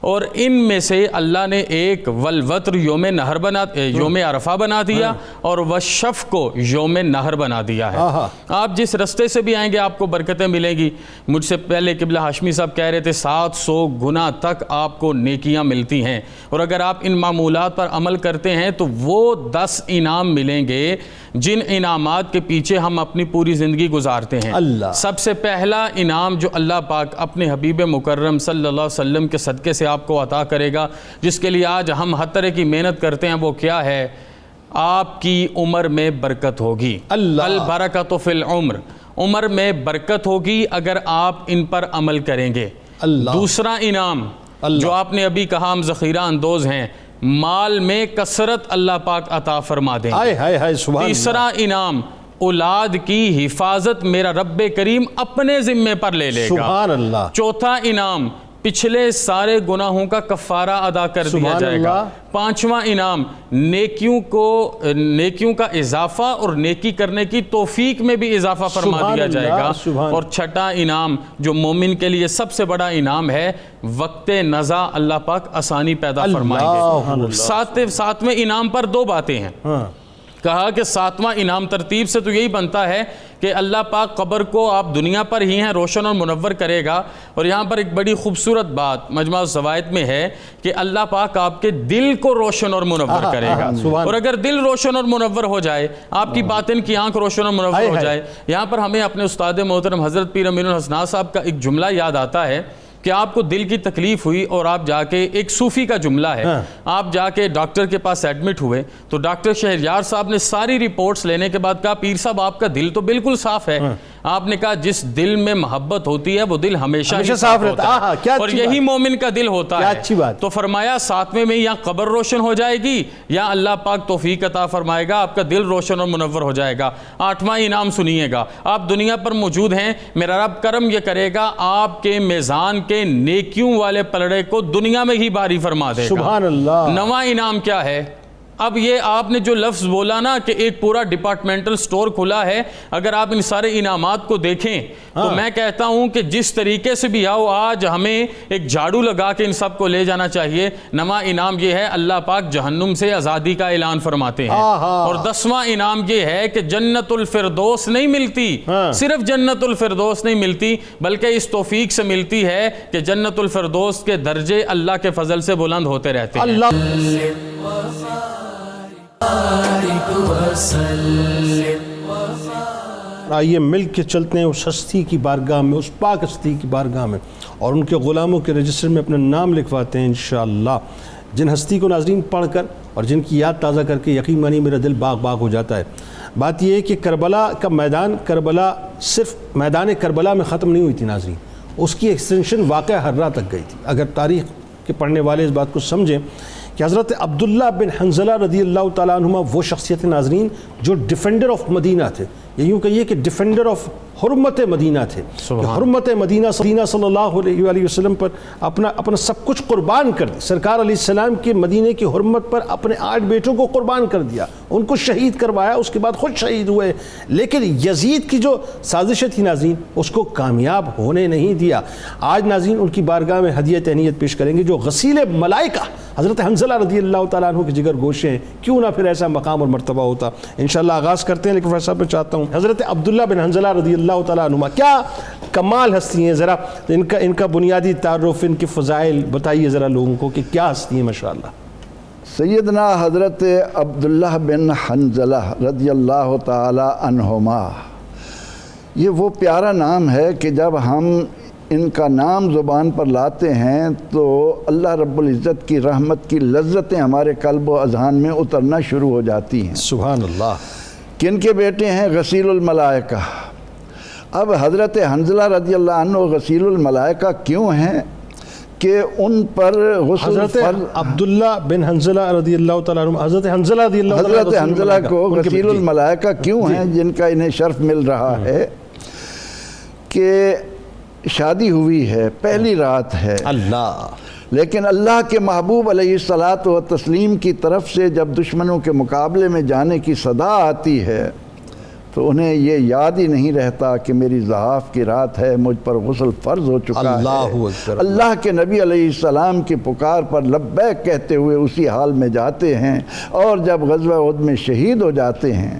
اور ان میں سے اللہ نے ایک والوتر یوم نہر یوم عرفہ بنا دیا اور والشفع کو یوم نہر بنا دیا ہے. آپ جس رستے سے بھی آئیں گے آپ کو برکتیں ملیں گی. مجھ سے پہلے قبلہ ہاشمی صاحب کہہ رہے تھے 700 گنا تک آپ کو نیکیاں ملتی ہیں, اور اگر آپ ان معمولات پر عمل کرتے ہیں تو وہ 10 انعام ملیں گے جن انعامات کے پیچھے ہم اپنی پوری زندگی گزارتے ہیں. سب سے پہلا انعام جو اللہ پاک اپنے حبیب مکرم صلی اللہ علیہ وسلم کے صدقے سے آپ کو عطا کرے گا, جس کے لیے آج ہم ہر طرح کی محنت کرتے ہیں, وہ کیا ہے؟ آپ کی عمر میں برکت ہوگی. اللہ. البرکۃ فی العمر، عمر میں برکت ہوگی اگر آپ ان پر عمل کریں گے. اللہ. دوسرا انعام جو آپ نے ابھی کہا ہم ذخیرہ اندوز ہیں، مال میں کثرت اللہ پاک عطا فرما دیں. ہائے ہائے ہائے سبحان اللہ. تیسرا انعام اولاد کی حفاظت میرا رب کریم اپنے ذمے پر لے لے گا. سبحان اللہ. چوتھا انعام پچھلے سارے گناہوں کا کفارہ ادا کر دیا سبحان جائے گا. اللہ. پانچواں انعام نیکیوں کا اضافہ اور نیکی کرنے کی توفیق میں بھی اضافہ فرما سبحان دیا جائے اللہ. گا. سبحان. اور چھٹا انعام جو مومن کے لیے سب سے بڑا انعام ہے، وقت نزا اللہ پاک آسانی پیدا فرمائیں گے. ساتویں انعام پر دو باتیں ہیں. ہاں. کہا کہ ساتواں انعام ترتیب سے تو یہی بنتا ہے کہ اللہ پاک قبر کو آپ دنیا پر ہی ہیں روشن اور منور کرے گا. اور یہاں پر ایک بڑی خوبصورت بات مجمع الزوائد میں ہے کہ اللہ پاک آپ کے دل کو روشن اور منور کرے گا. اور اگر دل روشن اور منور ہو جائے، آپ کی باطن کی آنکھ روشن اور منور ہو جائے. یہاں پر ہمیں اپنے استاد محترم حضرت پیر امین الحسنات صاحب کا ایک جملہ یاد آتا ہے کہ آپ کو دل کی تکلیف ہوئی اور آپ جا کے، ایک صوفی کا جملہ ہے، آپ جا کے ڈاکٹر کے پاس ایڈمٹ ہوئے تو ڈاکٹر شہریار صاحب نے ساری رپورٹس لینے کے بعد کہا پیر صاحب آپ کا دل تو بالکل صاف ہے. آپ نے کہا جس دل میں محبت ہوتی ہے وہ دل ہمیشہ ہی صاف ہوتا ہے، اور یہی مومن کا دل ہوتا ہے. تو فرمایا ساتویں میں یا قبر روشن ہو جائے گی یا اللہ پاک توفیق عطا فرمائے گا، آپ کا دل روشن اور منور ہو جائے گا. آٹھواں انعام سنیے گا، آپ دنیا پر موجود ہیں، میرا رب کرم یہ کرے گا آپ کے میزان کے نیکیوں والے پلڑے کو دنیا میں ہی باری فرما دے گا. سبحان اللہ. نواں انعام کیا ہے؟ اب یہ آپ نے جو لفظ بولا نا کہ ایک پورا ڈپارٹمنٹل سٹور کھلا ہے، اگر آپ ان سارے انعامات کو دیکھیں تو میں کہتا ہوں کہ جس طریقے سے بھی آؤ آج ہمیں ایک جھاڑو لگا کے ان سب کو لے جانا چاہیے. نواں انعام یہ ہے اللہ پاک جہنم سے آزادی کا اعلان فرماتے ہیں. اور 10واں انعام یہ ہے کہ جنت الفردوس نہیں ملتی، صرف جنت الفردوس نہیں ملتی بلکہ اس توفیق سے ملتی ہے کہ جنت الفردوس کے درجے اللہ کے فضل سے بلند ہوتے رہتے ہیں. آئیے مل کے چلتے ہیں اس ہستی کی بارگاہ میں، اس پاک ہستی کی بارگاہ میں، اور ان کے غلاموں کے رجسٹر میں اپنا نام لکھواتے ہیں انشاءاللہ. جن ہستی کو ناظرین پڑھ کر اور جن کی یاد تازہ کر کے یقین مانی میرا دل باغ باغ ہو جاتا ہے. بات یہ ہے کہ کربلا کا میدان، کربلا صرف میدان کربلا میں ختم نہیں ہوئی تھی ناظرین، اس کی ایکسٹینشن واقع ہررا تک گئی تھی. اگر تاریخ کے پڑھنے والے اس بات کو سمجھیں کہ حضرت عبداللہ بن حنظلہ رضی اللہ تعالیٰ عنہما وہ شخصیت ناظرین جو ڈیفینڈر آف مدینہ تھے، یا یوں کہیے کہ ڈیفینڈر آف حرمت مدینہ تھے. حرمت مدینہ صلی اللہ علیہ وآلہ وسلم پر اپنا سب کچھ قربان کر دیا. سرکار علیہ السلام کے مدینہ کی حرمت پر اپنے 8 بیٹوں کو قربان کر دیا، ان کو شہید کروایا، اس کے بعد خود شہید ہوئے. لیکن یزید کی جو سازشیں تھی ناظرین اس کو کامیاب ہونے نہیں دیا. آج ناظرین ان کی بارگاہ میں ہدیہ تہنیت پیش کریں گے جو غسیل ملائکہ حضرت حنظلہ رضی اللہ تعالیٰ عنہ کے جگر گوشے ہیں. کیوں نہ پھر ایسا مقام اور مرتبہ ہوتا. انشاءاللہ آغاز کرتے ہیں، لیکن فیصلہ میں چاہتا ہوں حضرت عبداللہ بن حنظلہ رضی اللہ تعالیٰ عنہ کیا کمال ہستی ہیں، ذرا ان کا بنیادی تعارف، ان کی فضائل بتائیے ذرا لوگوں کو کہ کیا ہستی ہیں ماشاءاللہ. سیدنا حضرت عبداللہ بن حنظلہ رضی اللہ تعالی عنہما، یہ وہ پیارا نام ہے کہ جب ہم ان کا نام زبان پر لاتے ہیں تو اللہ رب العزت کی رحمت کی لذتیں ہمارے قلب و اذہان میں اترنا شروع ہو جاتی ہیں. سبحان اللہ. کن کے بیٹے ہیں؟ غسیل الملائکہ. اب حضرت حنظلہ رضی اللہ عنہ غسیل الملائکہ کیوں ہیں کہ ان پر غسل حضرت فرض. عبداللہ بن حنظلہ رضی اللہ تعالیٰ عنہ، حضرت حنظلہ رضی اللہ تعالیٰ عنہ، حضرت حنظلہ کو غسیل الملائکہ کیوں ہیں جن کا انہیں شرف مل رہا ہے کہ شادی ہوئی ہے، پہلی رات ہے، اللہ، لیکن اللہ کے محبوب علیہ الصلاۃ والتسلیم کی طرف سے جب دشمنوں کے مقابلے میں جانے کی صدا آتی ہے تو انہیں یہ یاد ہی نہیں رہتا کہ میری زحاف کی رات ہے، مجھ پر غسل فرض ہو چکا ہے. اللہ اکبر. اللہ کے نبی علیہ السلام کی پکار پر لبیک کہتے ہوئے اسی حال میں جاتے ہیں، اور جب غزوہ احد میں شہید ہو جاتے ہیں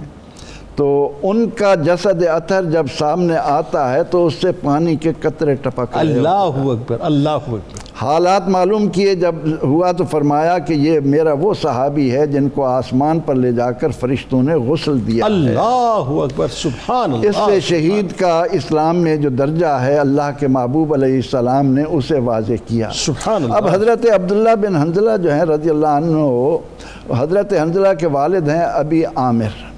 تو ان کا جسد اطہر جب سامنے آتا ہے تو اس سے پانی کے قطرے ٹپک رہے ہوتے ہیں. اللہ اکبر، اللہ اکبر. حالات معلوم کیے جب ہوا تو فرمایا کہ یہ میرا وہ صحابی ہے جن کو آسمان پر لے جا کر فرشتوں نے غسل دیا ہے۔ اللہ اکبر، سبحان اللہ۔ اس سے شہید کا اسلام میں جو درجہ ہے اللہ کے محبوب علیہ السلام نے اسے واضح کیا۔ سبحان اللہ۔ اب حضرت عبداللہ بن حنظلہ جو ہیں رضی اللہ عنہ، حضرت حنظلہ کے والد ہیں ابی عامر،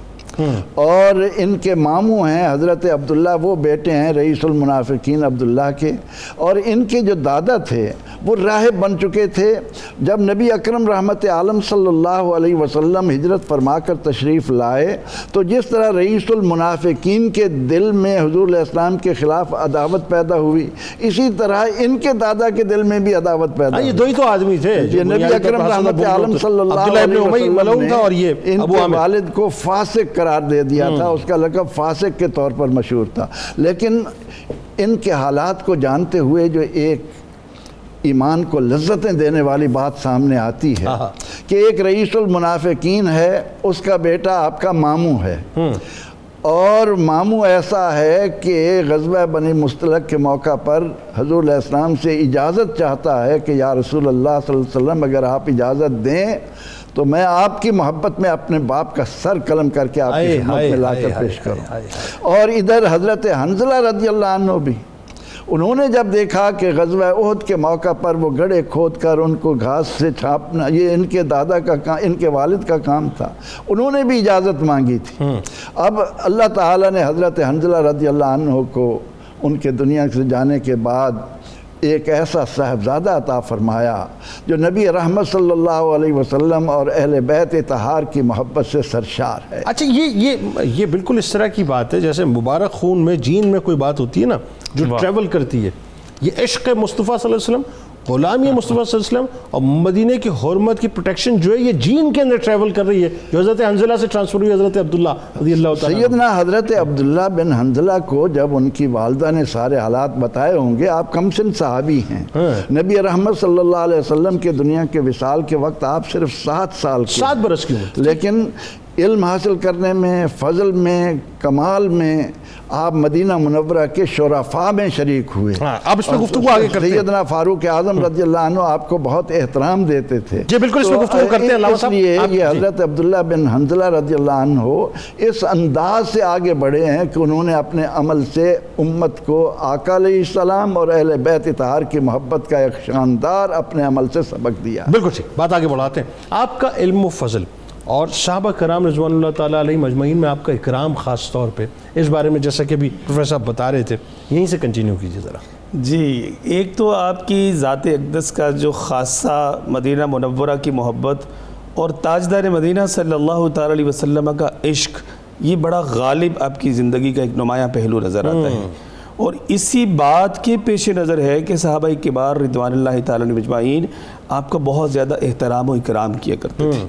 اور ان کے ماموں ہیں حضرت عبداللہ، وہ بیٹے ہیں رئیس المنافقین عبداللہ کے، اور ان کے جو دادا تھے وہ راہب بن چکے تھے۔ جب نبی اکرم رحمت عالم صلی اللہ علیہ وسلم ہجرت فرما کر تشریف لائے تو جس طرح رئیس المنافقین کے دل میں حضور علیہ السلام کے خلاف عداوت پیدا ہوئی، اسی طرح ان کے دادا کے دل میں بھی عداوت پیدا ہوئی۔ یہ دو ہی تو آدمی تھے یہ نبی اکرم رحمت عالم صلی اللہ علیہ وسلم نے ان کے والد کو فاسق قرار دے دیا تھا، اس کا لقب فاسق کے طور پر مشہور تھا۔ لیکن ان کے حالات کو جانتے ہوئے جو ایک ایمان کو لذتیں دینے والی بات سامنے آتی ہے کہ ایک رئیس المنافقین ہے، اس کا بیٹا آپ کا ماموں ہے، اور ماموں ایسا ہے کہ غزوہ بنی مصطلق کے موقع پر حضور علیہ السلام سے اجازت چاہتا ہے کہ یا رسول اللہ صلی اللہ علیہ وسلم اگر آپ اجازت دیں تو میں آپ کی محبت میں اپنے باپ کا سر قلم کر کے آپ کی خدمت میں لا کر پیش کروں۔ اور ادھر حضرت حنظلہ رضی اللہ عنہ بھی، انہوں نے جب دیکھا کہ غزوہ احد کے موقع پر وہ گڑھے کھود کر ان کو گھاس سے چھاپنا یہ ان کے دادا کا کام، ان کے والد کا کام تھا، انہوں نے بھی اجازت مانگی تھی۔ اب اللہ تعالیٰ نے حضرت حنظلہ رضی اللہ عنہ کو ان کے دنیا سے جانے کے بعد ایک ایسا صاحبزادہ عطا فرمایا جو نبی رحمت صلی اللہ علیہ وسلم اور اہل بیت طہار کی محبت سے سرشار ہے۔ اچھا، یہ بالکل اس طرح کی بات ہے جیسے مبارک خون میں جین میں کوئی بات ہوتی ہے نا جو ٹریول کرتی ہے، یہ عشق مصطفیٰ صلی اللہ علیہ وسلم، غلامی مصطفیٰ صلی اللہ علیہ وسلم اور مدینے کی حرمت کی پروٹیکشن جو ہے یہ جین کے اندر ٹریول کر رہی ہے، جو حضرت حنظلہ سے ٹرانسفر ہوئی حضرت عبداللہ رضی اللہ تعالیٰ۔ سیدنا حضرت عبداللہ بن حنظلہ کو جب ان کی والدہ نے سارے حالات بتائے ہوں گے، آپ کم سن صحابی ہیں، نبی رحمت صلی اللہ علیہ وسلم کے دنیا کے وصال کے وقت آپ صرف 7 سال کے، 7 برس کی عمر، لیکن علم حاصل کرنے میں، فضل میں، کمال میں آپ مدینہ منورہ کے شرفاء میں شریک ہوئے۔ آپ اس پہ گفتگو آگے کرتے ہیں۔ سیدنا فاروق اعظم رضی اللہ عنہ آپ کو بہت احترام دیتے تھے۔ جی بالکل، اس پہ گفتگو کرتے ہیں علامہ صاحب۔ اس لیے یہ حضرت عبداللہ بن حنظلہ رضی اللہ عنہ اس انداز سے آگے بڑھے ہیں کہ انہوں نے اپنے عمل سے امت کو آقا علیہ السلام اور اہل بیت طہار کی محبت کا ایک شاندار اپنے عمل سے سبق دیا۔ بالکل ٹھیک، بات آگے بڑھاتے ہیں۔ آپ کا علم و فضل اور صحابہ کرام رضوان اللہ تعالیٰ علیہ مجمعین میں آپ کا اکرام خاص طور پہ، اس بارے میں جیسا کہ ابھی پروفیسر صاحب بتا رہے تھے، یہیں سے کنٹینیو کیجیے ذرا۔ جی، ایک تو آپ کی ذات اقدس کا جو خاصہ مدینہ منورہ کی محبت اور تاجدار مدینہ صلی اللہ تعالیٰ علیہ وسلم کا عشق، یہ بڑا غالب آپ کی زندگی کا ایک نمایاں پہلو نظر آتا ہے، اور اسی بات کے پیش نظر ہے کہ صحابہ کبار رضوان اللہ تعالیٰ علیہ مجمعین آپ کا بہت زیادہ احترام و اکرام کیا کرتے تھے۔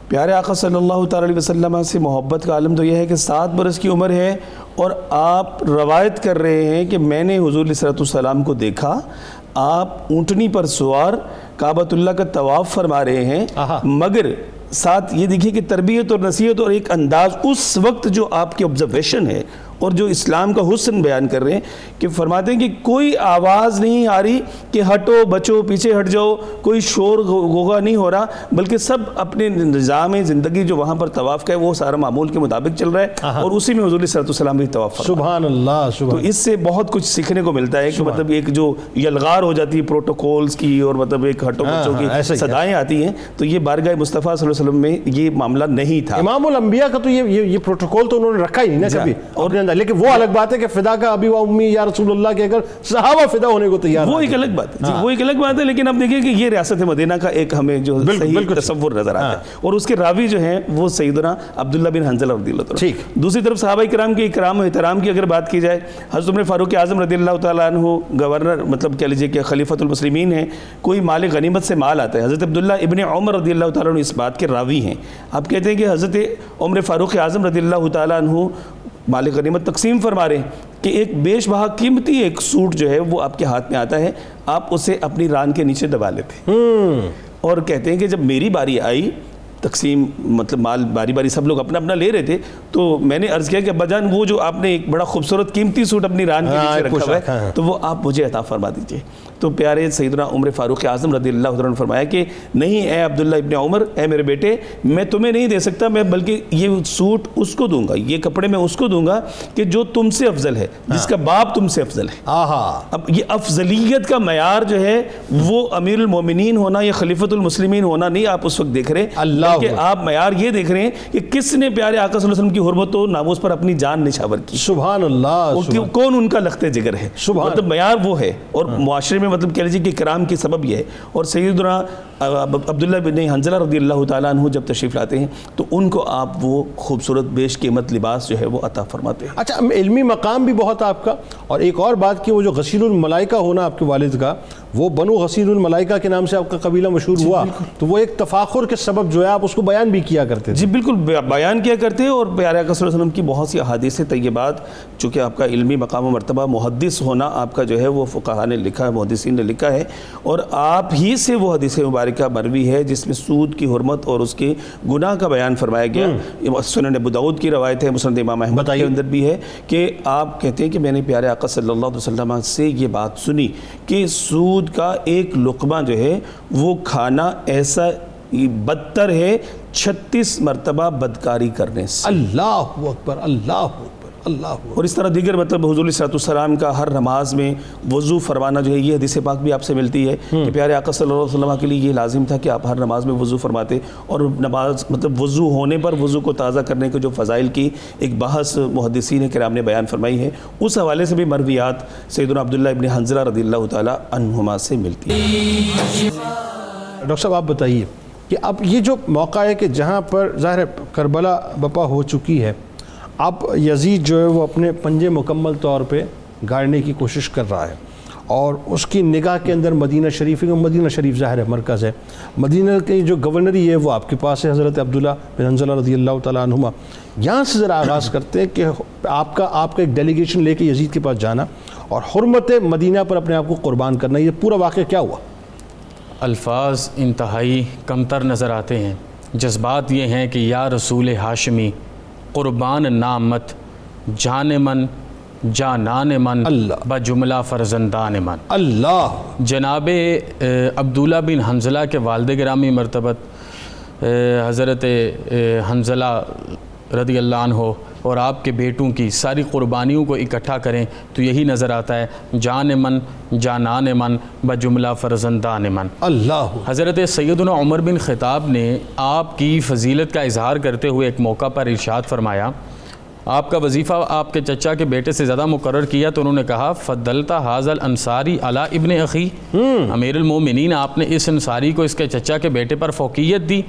پیارے آقا صلی اللہ تعالیٰ علیہ وسلم سے محبت کا عالم تو یہ ہے کہ 7 برس کی عمر ہے اور آپ روایت کر رہے ہیں کہ میں نے حضور علیہ السلام کو دیکھا، آپ اونٹنی پر سوار کعبۃ اللہ کا طواف فرما رہے ہیں، مگر ساتھ یہ دیکھیے کہ تربیت اور نصیحت اور ایک انداز اس وقت جو آپ کی آبزرویشن ہے اور جو اسلام کا حسن بیان کر رہے ہیں کہ فرماتے ہیں کہ کوئی آواز نہیں آ رہی کہ ہٹو بچو پیچھے ہٹ جاؤ، کوئی شور غوغا نہیں ہو رہا، بلکہ سب اپنے نظام زندگی جو وہاں پر طواف کا ہے وہ سارا معمول کے مطابق چل رہا ہے، اور اسی میں حضور صلی اللہ علیہ وسلم بھی طواف فرما۔ سبحان اللہ، سبحان۔ تو اس سے بہت کچھ سیکھنے کو ملتا ہے کہ مطلب ایک جو یلغار ہو جاتی ہے پروٹوکولز کی اور مطلب ایک ہٹو بچوں کی صدائیں آتی ہیں، تو یہ بارگاہ مصطفیٰ صلی اللہ علیہ وسلم میں یہ معاملہ نہیں تھا۔ امام الانبیاء کا تو یہ پروٹوکول تو انہوں نے رکھا ہی نہیں نا کبھی، لیکن وہ الگ بات ہے کہ فدا کا ابی و امی یا رسول اللہ کے اگر صحابہ فدا ہونے کو تیار، وہ ایک الگ بات ہے، وہ ایک الگ بات ہے، لیکن اب دیکھیں کہ یہ ریاست مدینہ کا ایک ہمیں جو صحیح تصور نظر آتا ہے، اور اس کے راوی جو ہیں وہ سیدنا عبداللہ بن حنظلہ رضی اللہ تعالیٰ۔ دوسری طرف صحابہ کرام کے اکرام و احترام کی اگر بات کی جائے، حضرت عمر فاروق اعظم رضی اللہ تعالیٰ عنہ گورنر مطلب کہہ لیجیے کہ خلیفۃ المسلمین ہیں، کوئی مال غنیمت سے مال آتا ہے، حضرت عبداللہ ابن عمر رضی اللہ تعالیٰ عنہ اس بات کے راوی ہیں، آپ کہتے ہیں کہ حضرت عمر فاروق اعظم رضی اللہ تعالیٰ عنہ مال غنیمت تقسیم فرما رہے ہیں کہ ایک بیش بہا قیمتی ایک سوٹ جو ہے وہ آپ کے ہاتھ میں آتا ہے، آپ اسے اپنی ران کے نیچے دبا لیتے اور کہتے ہیں کہ جب میری باری آئی تقسیم مطلب مال باری باری سب لوگ اپنا اپنا لے رہے تھے، تو میں نے عرض کیا کہ ابا جان وہ جو آپ نے ایک بڑا خوبصورت قیمتی سوٹ اپنی ران کے نیچے رکھا ہوا ہے تو وہ آپ مجھے عطا فرما دیجیے. تو پیارے سیدنا عمر فاروق اعظم رضی اللہ عنہ نے فرمایا کہ نہیں اے عبداللہ ابن عمر، اے میرے بیٹے، میں تمہیں نہیں دے سکتا، میں بلکہ یہ سوٹ اس کو دوں گا، یہ کپڑے میں اس کو دوں گا کہ جو تم سے افضل ہے، جس کا باپ تم سے افضل ہے. اب یہ افضلیت کا معیار جو ہے وہ امیر المومنین ہونا یا خلیفۃ المسلمین ہونا نہیں آپ اس وقت دیکھ رہے ہیں، بلکہ آپ معیار یہ دیکھ رہے ہیں کہ کس نے پیارے آقا صلی اللہ علیہ وسلم کی حرمت و ناموس پر اپنی جان نشاور کی. سبحان اللہ. کون ان کا لخت جگر ہے، مطلب معیار وہ ہے. اور معاشرے میں مطلب کہہ لیجیے کہ کرام کی سبب یہ ہے. اور سیدنا عبداللہ بن حنظلہ رضی اللہ تعالیٰ عنہ جب تشریف لاتے ہیں تو ان کو آپ وہ خوبصورت بیش قیمت لباس جو ہے وہ عطا فرماتے ہیں. اچھا، علمی مقام بھی بہت آپ کا. اور ایک اور بات کہ وہ جو غسیل الملائکہ ہونا آپ کے والد کا، وہ بنو غسیل الملائکہ کے نام سے آپ کا قبیلہ مشہور ہوا، تو وہ ایک تفاخر کے سبب جو ہے آپ اس کو بیان بھی کیا کرتے تھے. جی بالکل بیان کیا کرتے ہیں. اور پیارے آقا صلی اللہ علیہ وسلم کی بہت سی احادیث طیبات، چونکہ آپ کا علمی مقام و مرتبہ محدث ہونا آپ کا جو ہے وہ فقہاء نے لکھا ہے، محدثین نے لکھا ہے، اور آپ ہی سے وہ حدیث مبارکہ مروی ہے جس میں سود کی حرمت اور اس کے گناہ کا بیان فرمایا گیا. سنن ابو داؤد کی روایت ہے، مسند امام احمد کے اندر بھی ہے کہ آپ کہتے ہیں کہ میں نے پیارے آقا صلی اللہ علیہ وسلم سے یہ بات سنی کہ سود کا ایک لقمہ جو ہے وہ کھانا ایسا بدتر ہے 36 مرتبہ بدکاری کرنے سے. اللہ اکبر، اللہ اکبر، اللہ اکبر. اور اس طرح دیگر مطلب حضور علیہ السلام کا ہر نماز میں وضو فرمانا جو ہے، یہ حدیث پاک بھی آپ سے ملتی ہے کہ پیارے آقا صلی اللہ علیہ وسلم کے لیے یہ لازم تھا کہ آپ ہر نماز میں وضو فرماتے. اور نماز مطلب وضو ہونے پر وضو کو تازہ کرنے کے جو فضائل کی ایک بحث محدثین کرام نے بیان فرمائی ہے، اس حوالے سے بھی مرویات سیدنا عبداللہ ابن حنظلہ رضی اللہ تعالی عنہما سے ملتی ہے. ڈاکٹر صاحب آپ بتائیے کہ اب یہ جو موقع ہے کہ جہاں پر ظاہر کربلا بپا ہو چکی ہے، اب یزید جو ہے وہ اپنے پنجے مکمل طور پہ گاڑنے کی کوشش کر رہا ہے، اور اس کی نگاہ کے اندر مدینہ شریف ہے. مدینہ شریف ظاہر ہے مرکز ہے. مدینہ کی جو گورنری ہے وہ آپ کے پاس ہے، حضرت عبداللہ بن حنظلہ رضی اللہ تعالیٰ عنہما. یہاں سے ذرا آغاز کرتے ہیں کہ آپ کا ایک ڈیلیگیشن لے کے یزید کے پاس جانا اور حرمت مدینہ پر اپنے آپ کو قربان کرنا، یہ پورا واقعہ کیا ہوا؟ الفاظ انتہائی کمتر نظر آتے ہیں. جذبات یہ ہیں کہ یا رسول ہاشمی قربان نامت جان من جانان من بجملہ فرزندان من. اللہ. جناب عبداللہ بن حنظلہ کے والد گرامی مرتبت حضرت حنظلہ رضی اللہ عنہ اور آپ کے بیٹوں کی ساری قربانیوں کو اکٹھا کریں تو یہی نظر آتا ہے، جان من جانان من بجملہ فرزندان من. اللہ. حضرت سیدنا عمر بن خطاب نے آپ کی فضیلت کا اظہار کرتے ہوئے ایک موقع پر ارشاد فرمایا، آپ کا وظیفہ آپ کے چچا کے بیٹے سے زیادہ مقرر کیا تو انہوں نے کہا فضلت حاذا الانصاری علی ابن اخی. امیر المومنین، آپ نے اس انصاری کو اس کے چچا کے بیٹے پر فوقیت دی.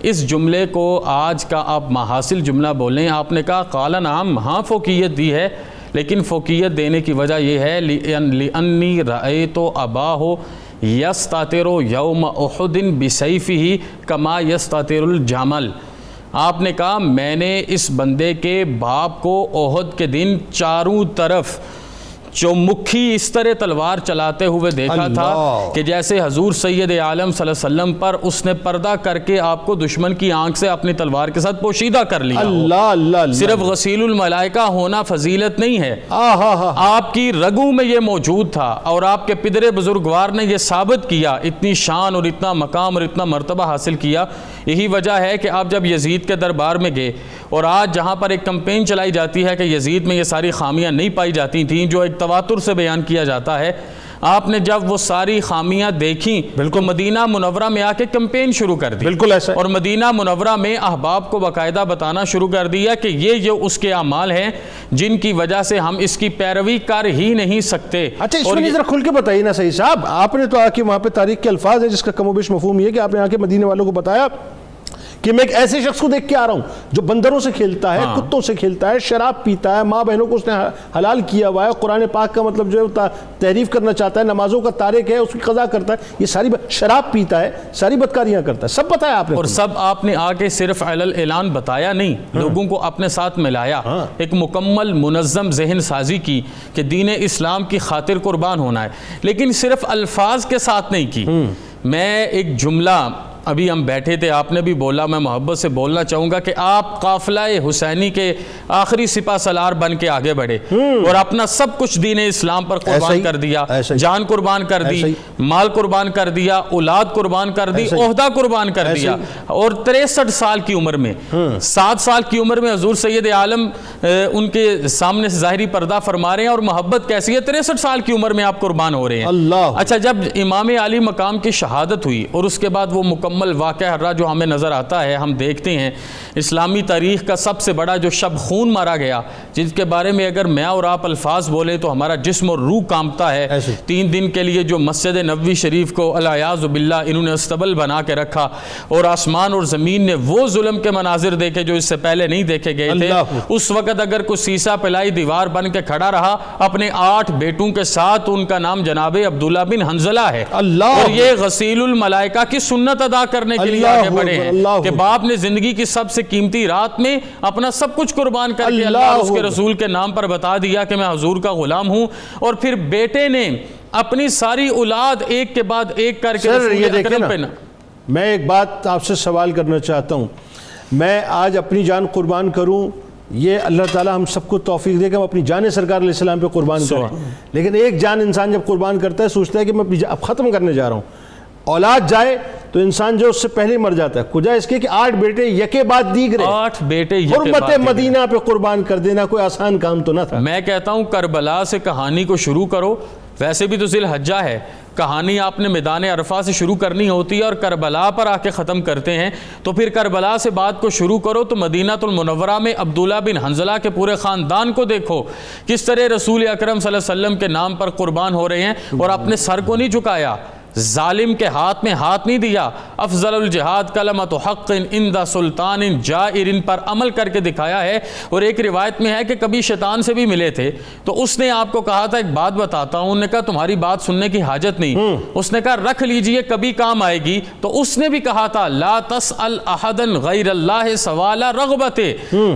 اس جملے کو آج کا آپ محاصل جملہ بولیں. آپ نے کہا قال نعم، ہاں فوقیت دی ہے، لیکن فوقیت دینے کی وجہ یہ ہے لِأَنِّي رَأَيْتُ أَبَاهُ يَسْتَطِرُ يَوْمَ أُحُدٍ بِسَيْفِهِ كَمَا يَسْتَطِرُ الْجَمَلِ. آپ نے کہا میں نے اس بندے کے باپ کو احد کے دن چاروں طرف چومکھی اس طرح تلوار چلاتے ہوئے دیکھا تھا کہ جیسے حضور سید عالم صلی اللہ علیہ وسلم پر اس نے پردہ کر کے آپ کو دشمن کی آنکھ سے اپنی تلوار کے ساتھ پوشیدہ کر لیا. اللہ. صرف غسیل الملائکہ ہونا فضیلت نہیں ہے، آپ کی رگوں میں یہ موجود تھا اور آپ کے پدر بزرگوار نے یہ ثابت کیا، اتنی شان اور اتنا مقام اور اتنا مرتبہ حاصل کیا. یہی وجہ ہے کہ آپ جب یزید کے دربار میں گئے اور آج جہاں پر ایک کمپین چلائی جاتی ہے کہ یزید میں یہ ساری خامیاں نہیں پائی جاتی تھیں جو ایک تواتر سے بیان کیا جاتا ہے، آپ نے جب وہ ساری خامیاں دیکھیں بالکل مدینہ منورہ میں آ کے کمپین شروع کر دی. بالکل ایسا. اور مدینہ منورہ میں احباب کو باقاعدہ بتانا شروع کر دیا کہ یہ اس کے اعمال ہیں جن کی وجہ سے ہم اس کی پیروی کر ہی نہیں سکتے. اچھا اس میں ذرا کھل کے بتائیے نا سعید صاحب، آپ نے تو آ کے وہاں پہ تاریخ کے الفاظ ہیں جس کا کم و بیش مفہوم یہ کہ آپ نے آ کے مدینے والوں کو بتایا کہ میں ایک ایسے شخص کو دیکھ کے آ رہا ہوں جو بندروں سے کھیلتا ہے، کتوں سے کھیلتا ہے، شراب پیتا ہے، ماں بہنوں کو اس نے حلال کیا ہوا ہے، قرآن پاک کا مطلب جو ہے تحریف کرنا چاہتا ہے، نمازوں کا تارک ہے، اس کی قضا کرتا ہے، یہ ساری شراب پیتا ہے، ساری بدکاریاں کرتا ہے، سب بتایا آپ نے. اور سب آپ نے آگے صرف اعلان بتایا نہیں، لوگوں کو اپنے ساتھ ملایا، ایک مکمل منظم ذہن سازی کی کہ دین اسلام کی خاطر قربان ہونا ہے، لیکن صرف الفاظ کے ساتھ نہیں کی. میں ایک جملہ ابھی ہم بیٹھے تھے، آپ نے بھی بولا، میں محبت سے بولنا چاہوں گا کہ آپ قافلہ حسینی کے آخری سپہ سالار بن کے آگے بڑھے اور اپنا سب کچھ دین اسلام پر قربان کر دیا، جان قربان کر دی، مال قربان کر دیا، اولاد قربان کر دی، عہدہ قربان کر دیا، اور 63 سال کی عمر میں 7 سال کی عمر میں حضور سید عالم ان کے سامنے سے ظاہری پردہ فرما رہے ہیں، اور محبت کیسی ہے، 63 سال کی عمر میں آپ قربان ہو رہے ہیں۔ اچھا، جب امام علی مقام کی شہادت ہوئی اور اس کے بعد وہ مکمل واقعہ ہر جو ہمیں نظر آتا ہے، ہم دیکھتے ہیں اسلامی تاریخ کا سب سے بڑا جو شب خون مارا گیا، جس کے بارے میں اگر میں اور آپ الفاظ بولیں تو ہمارا جسم اور روح کانپتا ہے۔ 3 دن کے لیے جو مسجد نبوی شریف کو الیاذ باللہ انہوں نے استبل بنا کے رکھا، اور آسمان اور زمین نے وہ ظلم کے مناظر دیکھے جو اس سے پہلے نہیں دیکھے گئے تھے۔ اس وقت اگر کوئی سیسا پلائی دیوار بن کے کھڑا رہا اپنے 8 بیٹوں کے ساتھ، ان کا نام جناب عبداللہ بن حنظلہ ہے، اور یہ غسیل الملائکہ کی سنت ادا کرنے کے لیے آگے بڑھے ہیں کہ باپ نے زندگی کی سب سے قیمتی رات میں اپنا سب کچھ قربان کر کے اللہ اور اس کے رسول کے نام پر بتا دیا کہ میں حضور کا غلام ہوں، اور پھر بیٹے نے اپنی ساری اولاد ایک کے بعد ایک کر کے رسول اکرم پہ میں ایک بات آپ سے سوال کرنا چاہتا ہوں، میں آج اپنی جان قربان کروں، یہ اللہ تعالیٰ ہم سب کو توفیق دے کہ ہم اپنی جان سرکار علیہ السلام پہ قربان کریں، لیکن ایک جان انسان جب قربان کرتا ہے سوچتا ہے کہ میں اپنی اب ختم کرنے جا رہا ہوں، اولاد جائے تو انسان جو اس سے پہلے مر جاتا ہے، کجا اس کے کہ 8 بیٹے یکے بعد دیگرے، 8 بیٹے حرمت مدینہ پہ قربان کر دینا کوئی آسان کام تو نہ تھا۔ میں کہتا ہوں کربلا سے کہانی کو شروع کرو، ویسے بھی تو ذی الحجہ ہے، کہانی آپ نے میدان عرفہ سے شروع کرنی ہوتی ہے اور کربلا پر آ کے ختم کرتے ہیں، تو پھر کربلا سے بات کو شروع کرو تو مدینہ المنورہ میں عبداللہ بن حنظلہ کے پورے خاندان کو دیکھو کس طرح رسول اکرم صلی اللہ علیہ وسلم کے نام پر قربان ہو رہے ہیں، اور اپنے سر کو نہیں جھکایا، ظالم کے ہاتھ میں ہاتھ نہیں دیا، افضل الجہاد کلمۃ حق عند سلطان جائر پر عمل کر کے دکھایا ہے۔ اور ایک روایت میں ہے کہ کبھی شیطان سے بھی ملے تھے تو اس نے آپ کو کہا تھا ایک بات بتاتا ہوں، انہوں نے کہا تمہاری بات سننے کی حاجت نہیں، اس نے کہا رکھ لیجئے کبھی کام آئے گی، تو اس نے بھی کہا تھا لا تسأل احدا غیر اللہ سوال رغبت،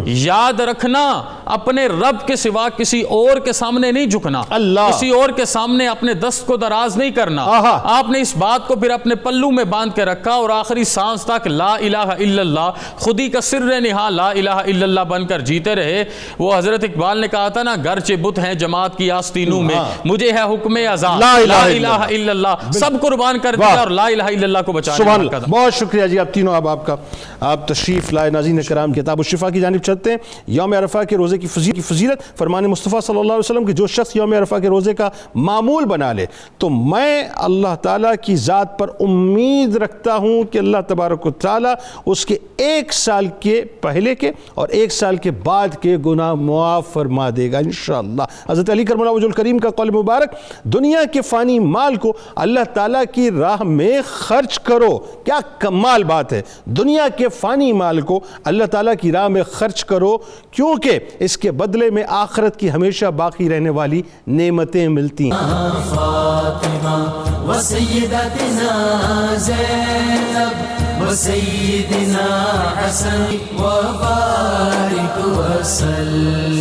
یاد رکھنا اپنے رب کے سوا کسی اور کے سامنے نہیں جھکنا، کسی اور کے سامنے اپنے دست کو دراز نہیں کرنا۔ آپ نے اس بات کو پھر اپنے پلو میں باندھ کے رکھا اور آخری سانس تک لا الہ الا اللہ، خودی کا سر نہا لا الہ الا اللہ بن کر جیتے رہے۔ وہ حضرت اقبال نے کہا تھا نا، گرچہ بت ہیں جماعت کی آستینوں میں، مجھے ہے حکم اذان لا الہ الا اللہ، سب قربان کر دیا اور لا الہ الا اللہ کو بچانے کا۔ بہت شکریہ جی آپ تینوں، آپ کا آپ تشریف لائے۔ ناظرین کرام، کتاب الشفا کی جانب چلتے ہیں۔ یوم عرفہ کے روزے کی فضیلت، فرمان مصطفیٰ صلی اللہ علیہ وسلم کہ جو شخص یوم عرفہ کے روزے کا معمول بنا لے تو میں اللہ تعالیٰ کی ذات پر امید رکھتا ہوں کہ اللہ تبارک و تعالیٰ اس کے 1 سال کے پہلے کے اور 1 سال کے بعد کے گناہ معاف فرما دے گا انشاءاللہ۔ حضرت علی کرم اللہ وجہ الکریم کا قول مبارک، دنیا کے فانی مال کو اللہ تعالیٰ کی راہ میں خرچ کرو۔ کیا کمال بات ہے، دنیا کے فانی مال کو اللہ تعالیٰ کی راہ میں خرچ کرو، کیونکہ اس کے بدلے میں آخرت کی ہمیشہ باقی رہنے والی نعمتیں ملتی ہیں۔ فاطمہ وسیدتنا زینب وسیدنا حسن وبارک وسلم